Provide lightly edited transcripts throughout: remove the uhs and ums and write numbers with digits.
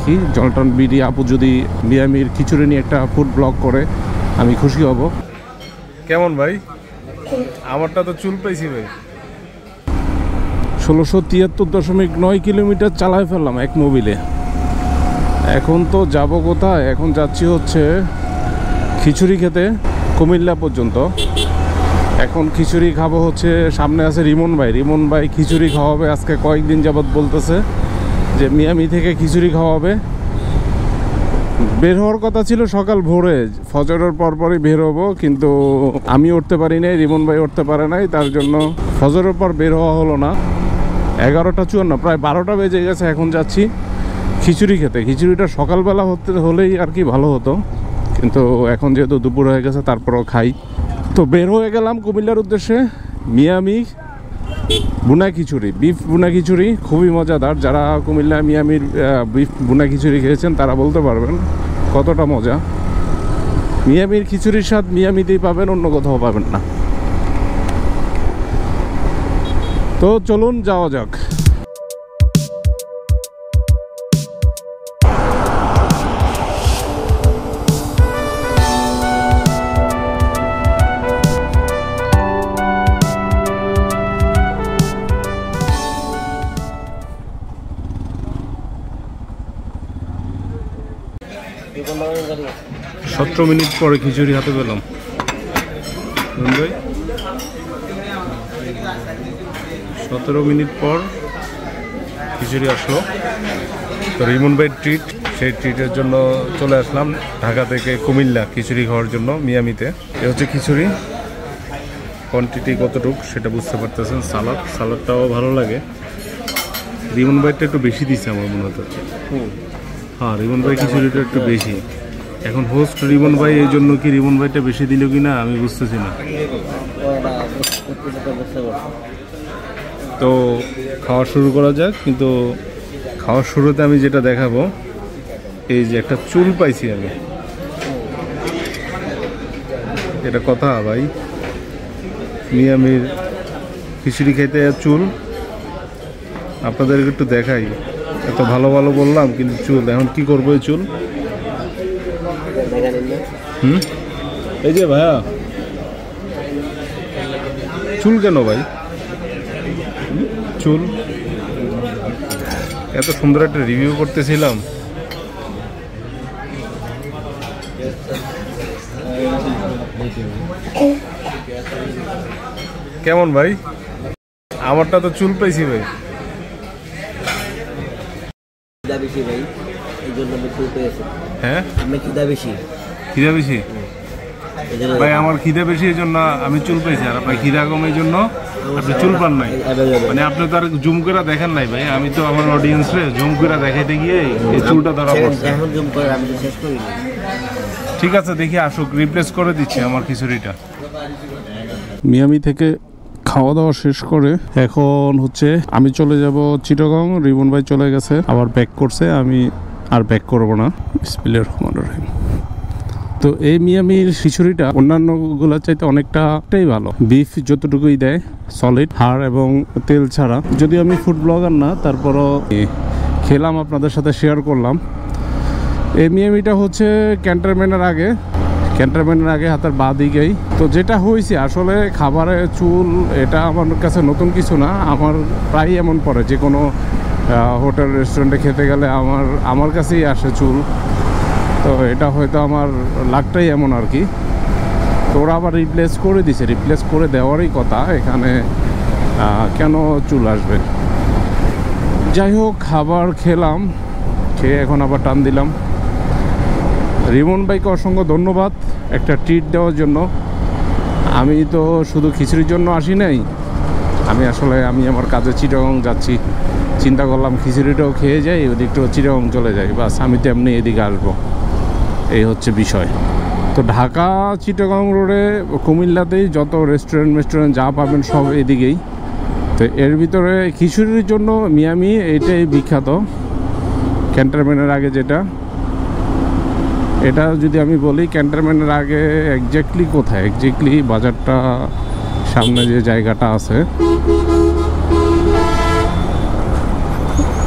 দেখি জলটন বিডি আপু যদি মিয়ামির খিচুড়ি নিয়ে একটা ফুড ব্লগ করে আমি খুশি হব। কেমন ভাই? আমারটা তো চুল পাইছি ভাই। 1673.9 কিলোমিটার চালায় ফেললাম এক মোবিলে। এখন তো যাব কোথায়? এখন যাচ্ছি হচ্ছে খিচুড়ি খেতে কুমিল্লা পর্যন্ত। এখন খিচুড়ি খাবো হচ্ছে, সামনে আছে রিমন ভাই খিচুড়ি খাওয়াবে। আজকে কয়েকদিন যাবৎ বলতেছে যে মিয়ামি থেকে খিচুড়ি খাওয়াবে। বের হওয়ার কথা ছিল সকাল ভোরে, ফজরের পরপরই বের হবো, কিন্তু আমি উঠতে পারি নাই, রিমন ভাই উঠতে পারে নাই, তার জন্য ফজরের পর বের হওয়া হলো না। 11:54, প্রায় 12টা বেজে গেছে। এখন যাচ্ছি খিচুড়ি খেতে। খিচুড়িটা সকালবেলা হলেই আর কি ভালো হতো, কিন্তু এখন যেহেতু দুপুর হয়ে গেছে তারপরও খাই। তো বের হয়ে গেলাম কুমিল্লার উদ্দেশ্যে। মিয়ামি বুনা খিচুড়ি, বিফ বুনা খিচুড়ি খুবই মজাদার। যারা কুমিল্লা মিয়ামির বিফ বুনা খিচুড়ি খেয়েছেন তারা বলতে পারবেন কতটা মজা। মিয়ামির খিচুড়ির স্বাদ মিয়ামিতেই পাবেন, অন্য কোথাও পাবেন না। তো চলুন যাওয়া যাক। ¡17 মিনিট পরে খিচুড়ি হাতে পেলাম। 17 মিনিট পর খিচুড়ি আসলো। তো রিমন ভাইয়ের ট্রিট, সেই ট্রিটের জন্য চলে আসলাম ঢাকা থেকে কুমিল্লা খিচুড়ি খাওয়ার জন্য মিয়ামিতে। এ হচ্ছে খিচুড়ি, কোয়ান্টিটি কতটুকু সেটা বুঝতে পারতেছেন। সালাদটাও ভালো লাগে। রিমন ভাইটা একটু বেশি দিচ্ছে আমার মনে হচ্ছে। হ্যাঁ, রিমন ভাই খিচুড়িটা একটু বেশি। এখন হোস্ট রিমন ভাই, এই জন্য কি রিমন ভাইটা বেশি দিল কি না আমি বুঝতেছি না। তো খাওয়া শুরু করা যাক, কিন্তু খাওয়ার শুরুতে আমি যেটা দেখাবো, এই যে একটা চুল পাইছি আমি। এটা কথা ভাই, মিয়ামির খিচুড়ি খাইতে চুল আপনাদেরকে একটু দেখাই। এত ভালো ভালো বললাম, কিন্তু চুল এখন কি করবো এই চুল। এই যে ভাইয়া, চুল কেন ভাই? চুল এত সুন্দর একটা রিভিউ করতেছিলাম। কেমন ভাই? আমারটা তো চুল পাইছি ভাই। হ্যাঁ, খিদা বেশি ভাই, আমার খিদা বেশি এই জন্য আমি চুল পাইছি। আর আপনার খিদা কম এই জন্য আপনি চুল পান নাই। মানে আপনি তো আর জুম করে দেখেন নাই ভাই। আমি তো আমার অডিয়েন্সরে জুম করে দেখাইতে গিয়ে এই চুলটা ধরা পড়ছে। ঠিক আছে, দেখি আসুক, রিপ্লেস করে দিচ্ছি আমার খিচুড়িটা। মিয়ামি থেকে খাওয়া দাওয়া শেষ করে এখন হচ্ছে আমি চলে যাব চিটাগং। রিমন ভাই চলে গেছে, আবার ব্যাক করছে, আমি আর ব্যাক করব না। বিসমিল্লাহির রহমানির রহিম। তো এই মিয়ামির খিচুড়িটা অন্যান্য গুলার চাইতে অনেকটাই ভালো। বিফ যতটুকুই দেয় সলিড, হাড় এবং তেল ছাড়া। যদিও আমি ফুড ব্লগার না, তারপরও খেলাম, আপনাদের সাথে শেয়ার করলাম। এই মিয়ামিটা হচ্ছে ক্যান্টনমেন্টের আগে হাতের বাঁ দিকেই। তো যেটা হয়েছে আসলে খাবারের চুল, এটা আমার কাছে নতুন কিছু না। আমার প্রায় এমন পড়ে, যে কোনো হোটেল রেস্টুরেন্টে খেতে গেলে আমার কাছেই আসে চুল। তো এটা হয়তো আমার লাকটাই এমন আর কি। তো ওরা আবার রিপ্লেস করে দিছে, রিপ্লেস করে দেওয়ারই কথা, এখানে কেন চুল আসবে। যাই হোক, খাবার খেলাম, খেয়ে এখন আবার টান দিলাম। রিমন ভাইকে অসংখ্য ধন্যবাদ একটা ট্রিট দেওয়ার জন্য। আমি তো শুধু খিচুড়ির জন্য আসি নাই, আমি আমার কাজে চিটাগং যাচ্ছি। চিন্তা করলাম খিচুড়িটাও খেয়ে যাই, ওদিকটাও চিটাগং চলে যাই, বাস আমি তো এমনি এদিকে আসবো, এই হচ্ছে বিষয়। তো ঢাকা চিটাগং রোডে কুমিল্লাতেই যত রেস্টুরেন্ট যা পাবেন সব এদিকেই। তো এর ভিতরে খিচুড়ির জন্য মিয়ামি এটাই বিখ্যাত। ক্যান্টনমেন্টের আগে যেটা, এটা যদি আমি বলি ক্যান্টনমেন্টের আগে এক্স্যাক্টলি কোথায়, এক্স্যাক্টলি বাজারটা সামনে যে জায়গাটা আছে,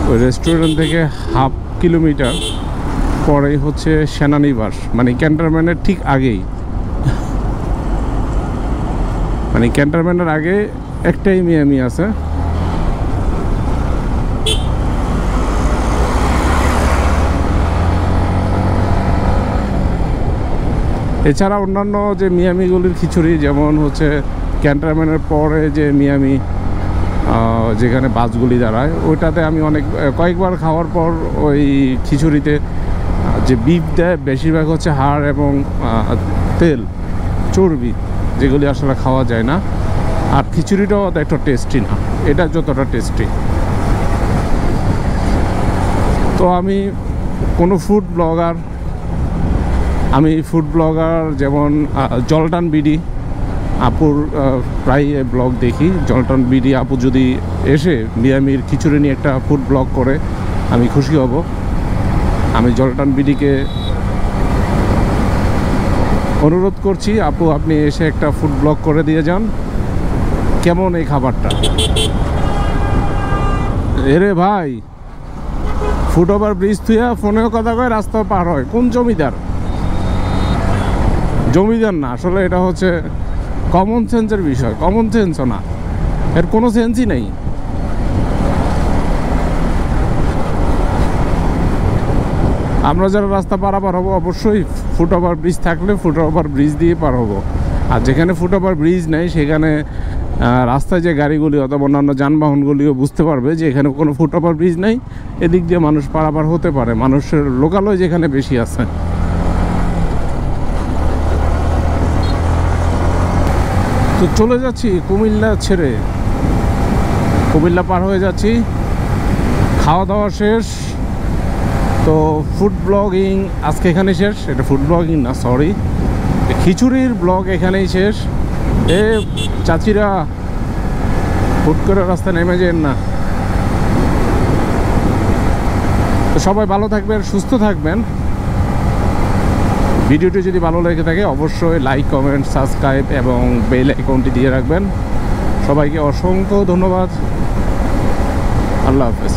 ওই রেস্টুরেন্ট থেকে কিলোমিটার পরেই হচ্ছে সেনানিবাস, মানে ক্যান্টনমেন্টের ঠিক আগেই, মানে ক্যান্টনমেন্টের আগে একটাই মিয়ামি আছে। এছাড়া অন্যান্য যে মিয়ামিগুলির খিচুড়ি, যেমন হচ্ছে ক্যান্টনমেন্টের পরে যে মিয়ামি যেখানে বাসগুলি দাঁড়ায়, ওইটাতে আমি কয়েকবার খাওয়ার পর ওই খিচুড়িতে যে বিফ দেয় বেশিরভাগ হচ্ছে হাড় এবং তেল, চর্বি, যেগুলি আসলে খাওয়া যায় না। আর খিচুড়িটাও একটা টেস্টি না, এটা যতটা টেস্টি। তো আমি কোনো ফুড ব্লগার যেমন জলটান বিডি আপুর প্রায় ব্লগ দেখি। জলটান বিডি আপু যদি এসে মিয়ামির খিচুড়ি নিয়ে একটা ফুড ব্লগ করে আমি খুশি হব। আমি জলটান বিডিকে অনুরোধ করছি, আপু আপনি এসে একটা ফুড ব্লগ করে দিয়ে যান, কেমন এই খাবারটা। এরে ভাই, ফুট ওভার ব্রিজ থুয়া ফোনেও কথা কয়, রাস্তা পার হয়। কোন জমিদার না, আসলে এটা হচ্ছে কমন সেন্সের বিষয়। কমন সেন্সও না, এর কোনো সেন্সই নেই। আমরা যারা রাস্তা পারাপার হবো অবশ্যই ফুট ওভার ব্রিজ থাকলে ফুট ওভার ব্রিজ দিয়ে পার হবো। আর যেখানে ফুট ওভার ব্রিজ নেই সেখানে রাস্তায় যে গাড়িগুলি অথবা অন্যান্য যানবাহনগুলিও বুঝতে পারবে যে এখানে কোনো ফুট ওভার ব্রিজ নেই, এদিক দিয়ে মানুষ পারাপার হতে পারে, মানুষের লোকালয় যেখানে বেশি আছে। তো চলে যাচ্ছি কুমিল্লা ছেড়ে, কুমিল্লা পার হয়ে যাচ্ছি। খাওয়া দাওয়া শেষ, তো ফুড ব্লগিং আজকে এখানেই শেষ। এটা ফুড ব্লগিং না, সরি, খিচুড়ির ব্লগ এখানেই শেষ। চাচিরা হুট করে রাস্তায় নেমে যেন না। তো সবাই ভালো থাকবেন, সুস্থ থাকবেন। ভিডিওটি যদি ভালো লেগে থাকে অবশ্যই লাইক, কমেন্ট, সাবস্ক্রাইব এবং বেল আইকনটি দিয়ে রাখবেন। সবাইকে অসংখ্য ধন্যবাদ। আল্লাহ হাফেজ।